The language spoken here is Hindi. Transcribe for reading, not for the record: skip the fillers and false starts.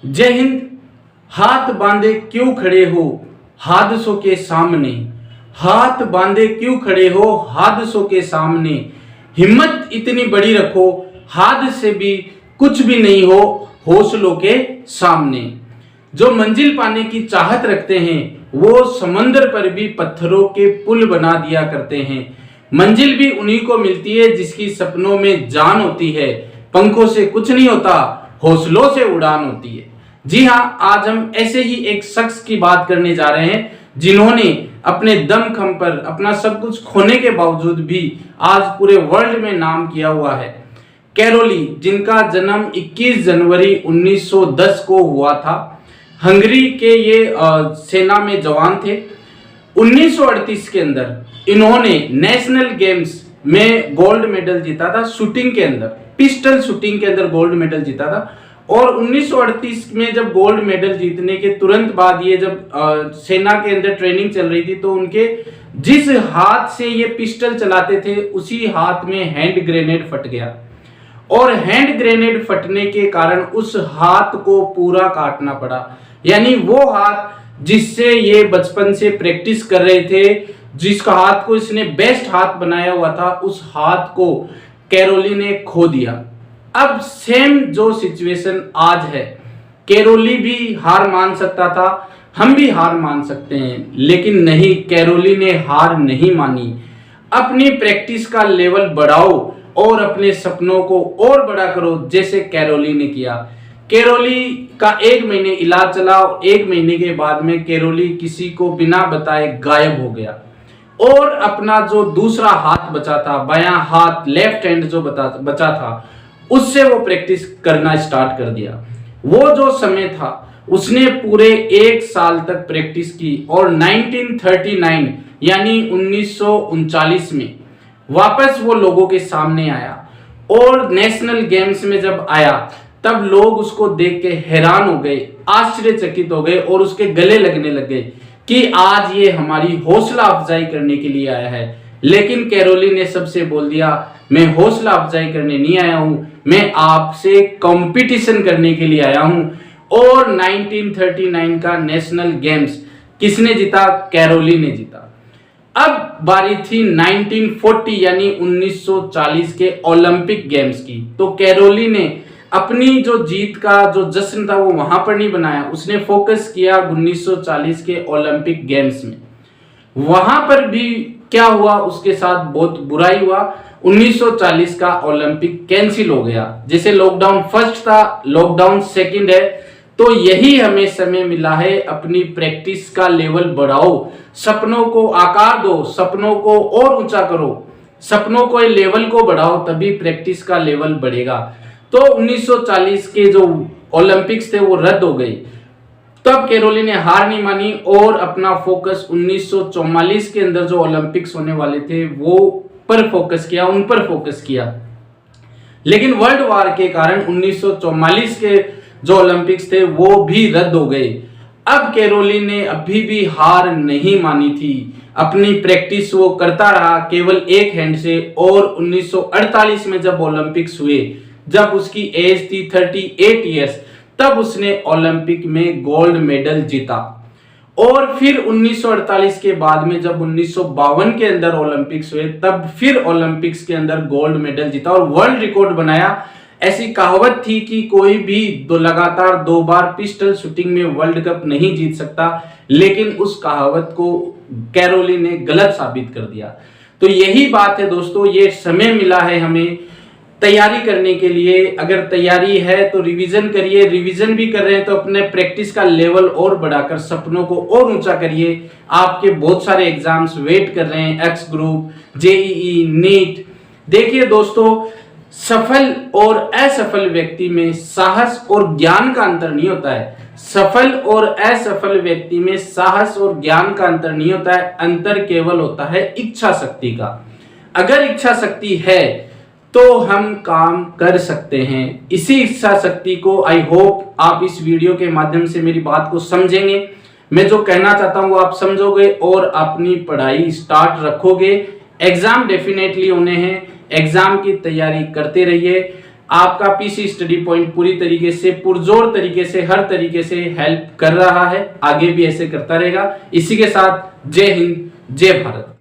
जय हिंद। हाथ बांधे क्यों खड़े हो हादसों के सामने, हाथ बांधे क्यों खड़े हो हादसों के सामने, हिम्मत इतनी बड़ी रखो हादसे भी कुछ भी नहीं हो हौसलों के सामने। जो मंजिल पाने की चाहत रखते हैं वो समंदर पर भी पत्थरों के पुल बना दिया करते हैं। मंजिल भी उन्हीं को मिलती है जिसकी सपनों में जान होती है। पंखों से कुछ नहीं होता, हौसलों से उड़ान होती है। जी हाँ, आज हम ऐसे ही एक शख्स की बात करने जा रहे हैं जिन्होंने अपने दमखम पर अपना सब कुछ खोने के बावजूद भी आज पूरे वर्ल्ड में नाम किया हुआ है। कैरोली, जिनका जन्म 21 जनवरी 1910 को हुआ था। हंगरी के ये सेना में जवान थे। 1938 के अंदर इन्होंने नेशनल गेम्स में गोल्ड मेडल जीता था। शूटिंग के अंदर, पिस्टल शूटिंग के अंदर गोल्ड मेडल जीता था। और 1938 में जब गोल्ड मेडल जीतने के तुरंत बाद ये जब सेना के अंदर ट्रेनिंग चल रही थी तो उनके जिस हाथ से ये पिस्टल चलाते थे उसी हाथ में हैंड ग्रेनेड फट गया। और हैंड ग्रेनेड फटने के कारण उस हाथ को पूरा काटना पड़ा। यानी वो हाथ जिससे ये बचपन से प्रैक्टिस कर रहे थे, जिसका हाथ को इसने बेस्ट हाथ बनाया हुआ था, उस हाथ को कैरोली ने खो दिया। अब सेम जो सिचुएशन आज है, कैरोली भी हार मान सकता था, हम भी हार मान सकते हैं, लेकिन नहीं, कैरोली ने हार नहीं मानी। अपनी प्रैक्टिस का लेवल बढ़ाओ और अपने सपनों को और बड़ा करो जैसे कैरोली ने किया। कैरोली का 1 महीने इलाज चला और 1 महीने के बाद में कैरोली किसी को बिना बताए गायब हो गया। और अपना जो दूसरा हाथ बचा था, बायां हाथ, लेफ्ट हैंड जो बचा था, उससे वो प्रैक्टिस करना स्टार्ट कर दिया। वो जो समय था उसने पूरे 1 साल तक प्रैक्टिस की और 1939 यानी 1939 में वापस वो लोगों के सामने आया। और नेशनल गेम्स में जब आया तब लोग उसको देख के हैरान हो गए, आश्चर्यचकित हो गए और उसके गले लगने लगे कि आज ये हमारी हौसला अफजाई करने के लिए आया है। लेकिन कैरोली ने सबसे बोल दिया, मैं हौसला अफजाई करने नहीं आया हूं, मैं आपसे कंपटीशन करने के लिए आया हूं। और 1939 का नेशनल गेम्स किसने जीता? कैरोली ने जीता। अब बारी थी 1940 यानी 1940 के ओलंपिक गेम्स की। तो कैरोली ने अपनी जो जीत का जो जश्न था वो वहां पर नहीं बनाया, उसने फोकस किया 1940 के ओलंपिक गेम्स में। वहां पर भी क्या हुआ, उसके साथ बहुत बुराई हुआ। 1940 का ओलंपिक कैंसिल हो गया। जैसे लॉकडाउन फर्स्ट था, लॉकडाउन सेकंड है। तो यही हमें समय मिला है, अपनी प्रैक्टिस का लेवल बढ़ाओ, सपनों को आकार दो, सपनों को और ऊंचा करो, सपनों को लेवल को बढ़ाओ, तभी प्रैक्टिस का लेवल बढ़ेगा। तो 1940 के जो ओलंपिक्स थे वो रद्द हो गए। तब कैरोली ने हार नहीं मानी और अपना फोकस 1944 के अंदर जो ओलंपिक्स होने वाले थे वो पर फोकस किया, उन पर फोकस किया। लेकिन वर्ल्ड वार के कारण 1944 के जो ओलंपिक्स थे वो भी रद्द हो गए। अब कैरोली ने अभी भी हार नहीं मानी थी, अपनी प्रैक्टिस वो करता रहा केवल एक हैंड से। और 1948 में जब ओलंपिक्स हुए, जब उसकी एज थी 38 ईयर्स, तब उसने ओलंपिक में गोल्ड मेडल जीता। और फिर 1948 के बाद में जब 1952 के अंदर ओलंपिक्स हुए, तब फिर ओलंपिक्स के अंदर गोल्ड मेडल जीता और वर्ल्ड रिकॉर्ड बनाया। ऐसी कहावत थी कि कोई भी लगातार 2 बार पिस्टल शूटिंग में वर्ल्ड कप नहीं जीत सकता, लेकिन उस कहावत को कैरोली ने गलत साबित कर दिया। तो यही बात है दोस्तों, ये समय मिला है हमें तैयारी करने के लिए। अगर तैयारी है तो रिवीजन करिए, रिवीजन भी कर रहे हैं तो अपने प्रैक्टिस का लेवल और बढ़ाकर सपनों को और ऊंचा करिए। आपके बहुत सारे एग्जाम्स वेट कर रहे हैं, एक्स ग्रुप, जेईई, नीट। देखिए दोस्तों, सफल और असफल व्यक्ति में साहस और ज्ञान का अंतर नहीं होता है। सफल और असफल व्यक्ति में साहस और ज्ञान का अंतर नहीं होता है, अंतर केवल होता है इच्छा शक्ति का। अगर इच्छा शक्ति है तो हम काम कर सकते हैं। इसी इच्छा शक्ति को आई होप आप इस वीडियो के माध्यम से मेरी बात को समझेंगे। मैं जो कहना चाहता हूं वो आप समझोगे और अपनी पढ़ाई स्टार्ट रखोगे। एग्जाम डेफिनेटली होने हैं, एग्जाम की तैयारी करते रहिए। आपका पीसी स्टडी पॉइंट पूरी तरीके से पुरजोर तरीके से हर तरीके से हेल्प कर रहा है, आगे भी ऐसे करता रहेगा। इसी के साथ जय हिंद, जय भारत।